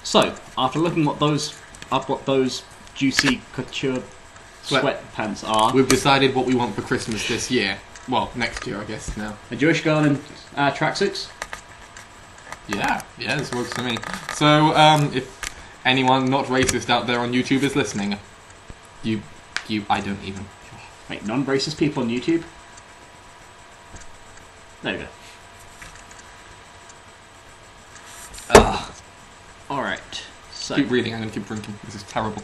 So, after looking what those juicy couture sweatpants are, we've decided what we want for Christmas this year. Well, next year, I guess, now. A Jewish girl in tracksuits? Yeah, this works for me. So, if anyone not racist out there on YouTube is listening, I don't even... Wait, non-racist people on YouTube? There you go. Alright, so... Keep reading, I'm going to keep drinking. This is terrible.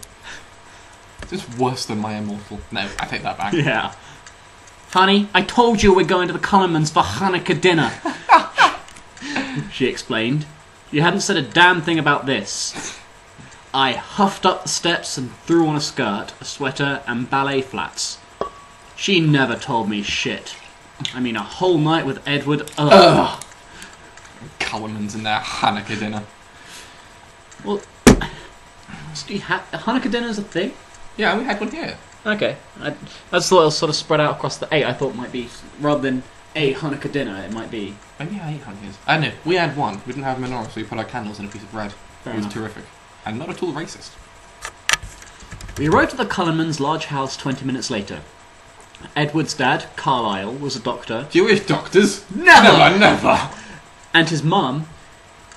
This is worse than my Immortal. No, I take that back. Yeah. Honey, I told you we're going to the Cullimans for Hanukkah dinner. She explained. You hadn't said a damn thing about this. I huffed up the steps and threw on a skirt, a sweater, and ballet flats. She never told me shit. I mean, a whole night with Edward. Ugh. Cullimans and their Hanukkah dinner. Well, Hanukkah dinner's a thing? Yeah, we had one here. Okay. I just thought it was sort of spread out across the 8. I thought it might be, rather than a Hanukkah dinner, it might be... Maybe I ate Hanukkahs. I know, we had one. We didn't have menorah, so we put our candles in a piece of bread. It was terrific. And not at all racist. We arrived at the Cullimans' large house 20 minutes later. Edward's dad, Carlisle, was a doctor. Jewish doctors? Never! And his mum,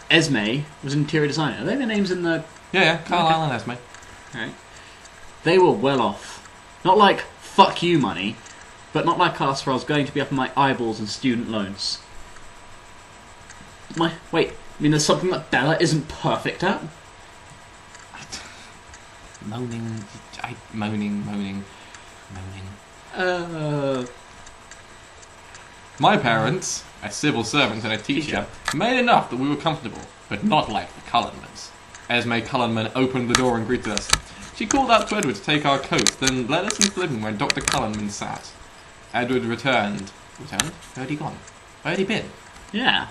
Esme, was an interior designer. Are they the names in the... Yeah, Carlisle and Esme. Right. They were well off. Not like, fuck you money, but not like us where I was going to be up in my eyeballs in student loans. Wait, I mean there's something that Bella isn't perfect at? Moaning. My parents, a civil servant and a teacher, made enough that we were comfortable, but not like the Cullimans. Esme Cullinan opened the door and greeted us. She called out to Edward to take our coats, then led us into the living where Dr. Cullinan sat. Edward returned? Where had he gone? Where had he been? Yeah.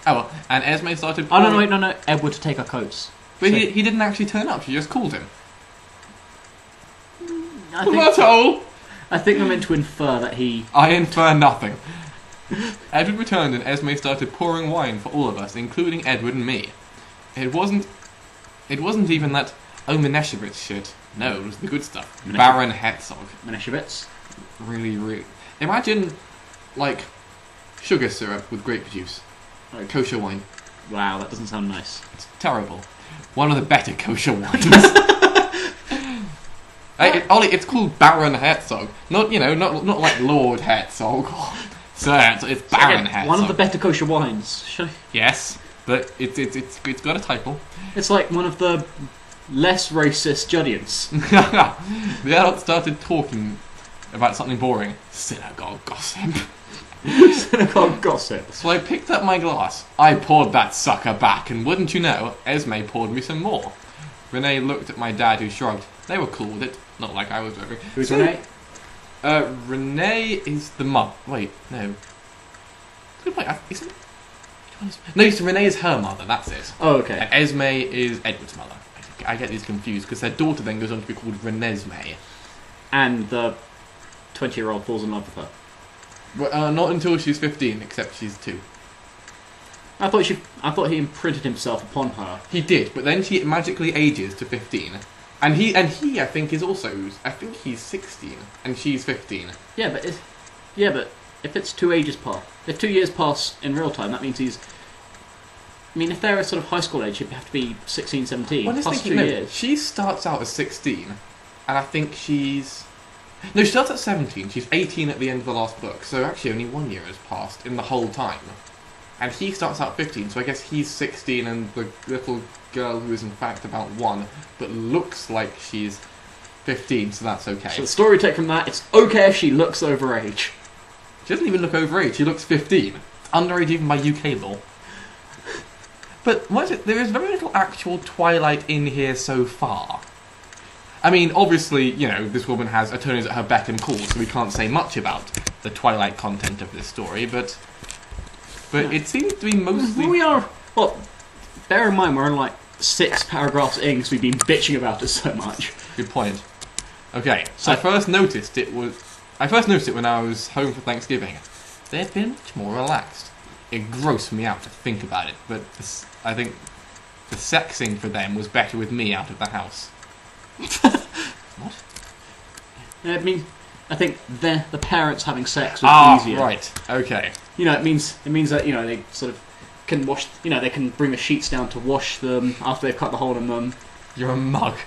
Oh well, and Esme started... Oh no, Edward to take our coats. But so he didn't actually turn up, she just called him. I think I'm meant to infer that he... I infer nothing. Edward returned and Esme started pouring wine for all of us, including Edward and me. It wasn't even that Meneshevitz shit. No, it was the good stuff. Baron Herzog. Meneshevitz? Really. Imagine, like, sugar syrup with grape juice. Like kosher wine. Wow, that doesn't sound nice. It's terrible. One of the better kosher wines. Ollie, it's called Baron Herzog. Not like Lord Herzog. Sir, it's Baron Herzog. One of the better kosher wines. Yes, but it's got a title. It's like one of the less racist Judeans. The adults started talking about something boring. Synagogue gossip. Synagogue gossip. So I picked up my glass. I poured that sucker back, and wouldn't you know, Esme poured me some more. Renee looked at my dad, who shrugged. They were cool with it. Not like I was working. Who's Renee? Renee is the mum. Wait, no. Good point. Isn't it? No, Renee is her mother. That's it. Oh, okay. And Esme is Edward's mother. I get these confused because their daughter then goes on to be called Renesmee. And the 20-year-old falls in love with her. Well, not until she's 15, except she's 2. I thought he imprinted himself upon her. He did, but then she magically ages to 15. And he, I think, is also... I think he's 16, and she's 15. Yeah, but if it's 2 ages past... If 2 years pass in real time, that means he's... I mean, if they're a sort of high school age, he'd have to be 16, 17, well, plus thinking, 2 years. She starts out as 16, and I think she's... No, she starts at 17. She's 18 at the end of the last book, so actually only 1 year has passed in the whole time. And he starts out 15, so I guess he's 16 and the little girl who is in fact about 1, but looks like she's 15, so that's okay. So the story take from that, it's okay if she looks over age. She doesn't even look over age, she looks 15. It's underage even by UK law. But what is it? There is very little actual Twilight in here so far. I mean, obviously, this woman has attorneys at her beck and call, so we can't say much about the Twilight content of this story, but it seems to be mostly... Well, bear in mind, we're on like 6 paragraphs in because we've been bitching about it so much. Good point. Okay, so I first noticed it when I was home for Thanksgiving. They've been much more relaxed. It grossed me out to think about it, but I think the sexing for them was better with me out of the house. What? Yeah, I think the parents having sex was easier. Right. Okay. You know, it means that, you know, they sort of can wash. You know, they can bring the sheets down to wash them after they've cut the hole in them. You're a mug.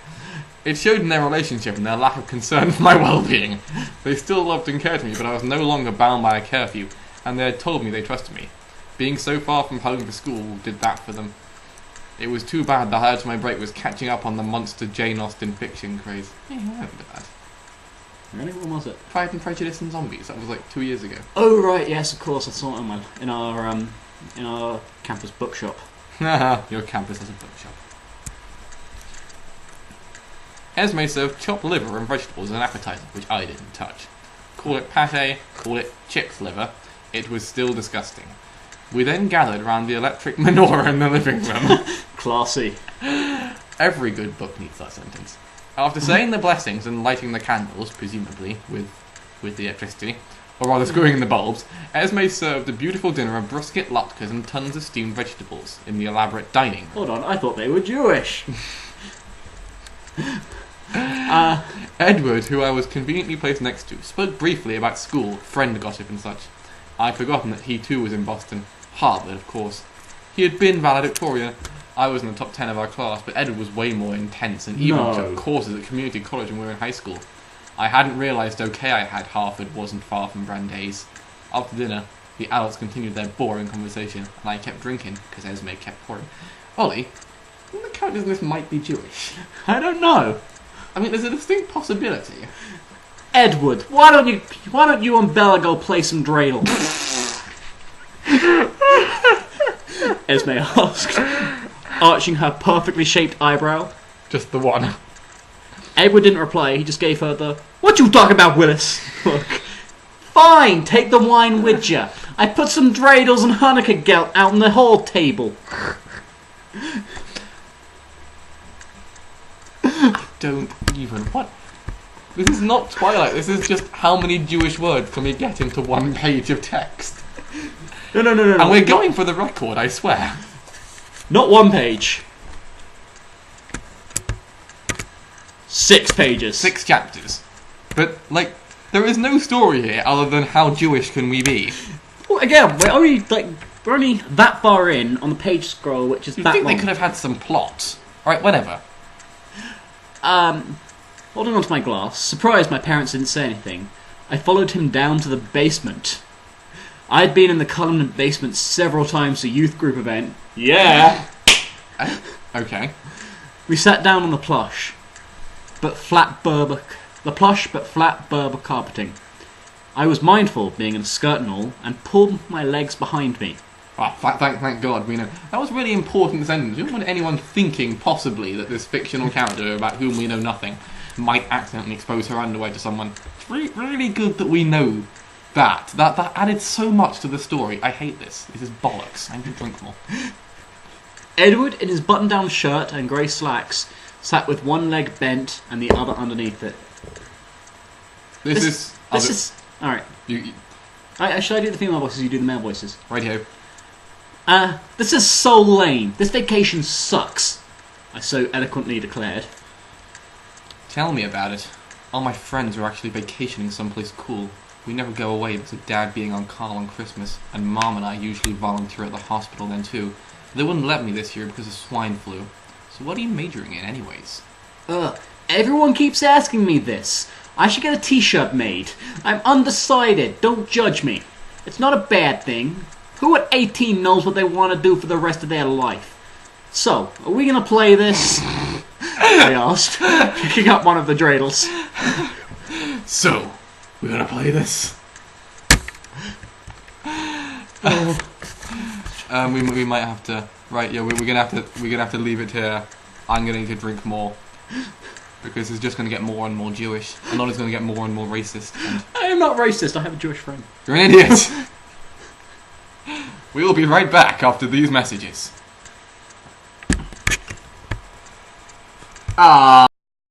It showed in their relationship and their lack of concern for my well-being. They still loved and cared for me, but I was no longer bound by a curfew, and they had told me they trusted me. Being so far from home for school did that for them. It was too bad the highlight of my break was catching up on the monster Jane Austen fiction craze. Yeah, I remember that. Really? When was it? Pride and Prejudice and Zombies. That was like 2 years ago. Oh right, yes, of course. I saw it in our campus bookshop. Your campus has a bookshop. Esme served chopped liver and vegetables as an appetizer, which I didn't touch. Call it pâté, call it chick's liver. It was still disgusting. We then gathered round the electric menorah in the living room. Classy. Every good book needs that sentence. After saying the blessings and lighting the candles, presumably with the electricity, or rather screwing in the bulbs, Esme served a beautiful dinner of brisket, latkes and tons of steamed vegetables in the elaborate dining room. Hold on, I thought they were Jewish. Edward, who I was conveniently placed next to, spoke briefly about school, friend gossip and such. I'd forgotten that he too was in Boston. Harvard, of course. He had been valedictorian. I was in the top 10 of our class, but Edward was way more intense and even took courses at community college when we were in high school. I hadn't realised I had Harvard wasn't far from Brandeis. After dinner, the adults continued their boring conversation, and I kept drinking, because Esme kept pouring. Ollie, the characters in this might be Jewish. I don't know. I mean, there's a distinct possibility. Edward, why don't you and Bella go play some dreidel? Esme asked, arching her perfectly shaped eyebrow. Just the one. Edward didn't reply, he just gave her the, "What you talking about, Willis?" Look. Fine, take the wine with ya. I put some dreidels and Hanukkah gelt out on the hall table. Don't even. What? This is not Twilight, this is just how many Jewish words can we get into one page of text. No. And we're going for the record, I swear. Not one page. 6 pages. 6 chapters. But, like, there is no story here other than how Jewish can we be. Well, again, we're only that far in on the page scroll, which is You'd that think long. they could have had some plot. Alright, whatever. Holding onto my glass, surprised my parents didn't say anything, I followed him down to the basement. I had been in the Cullinan basement several times for a youth group event. Yeah! Okay. We sat down on the plush, but flat Berber carpeting. I was mindful, being in a skirt and all, and pulled my legs behind me. Oh, thank God, we know. That was a really important sentence. We don't want anyone thinking, possibly, that this fictional character, about whom we know nothing, might accidentally expose her underwear to someone. It's really, really good that we know that. That added so much to the story. I hate this. This is bollocks. I need to drink more. Edward, in his button-down shirt and grey slacks, sat with one leg bent and the other underneath it. This is... Alright. Should I do the female voices, you do the male voices? Radio. This is so lame. This vacation sucks, I so eloquently declared. Tell me about it. All my friends are actually vacationing someplace cool. We never go away because of Dad being on call on Christmas, and Mom and I usually volunteer at the hospital then too. They wouldn't let me this year because of swine flu. So what are you majoring in anyways? Everyone keeps asking me this. I should get a t-shirt made. I'm undecided. Don't judge me. It's not a bad thing. Who at 18 knows what they want to do for the rest of their life? So, are we going to play this? I asked, picking up one of the dreidels. So, we're going to play this? We might have to... Right, yeah, we're gonna have to leave it here. I'm gonna need to drink more. Because it's just gonna get more and more Jewish. And Ollie's gonna get more and more racist. And I am not racist, I have a Jewish friend. you're an idiot! We will be right back after these messages.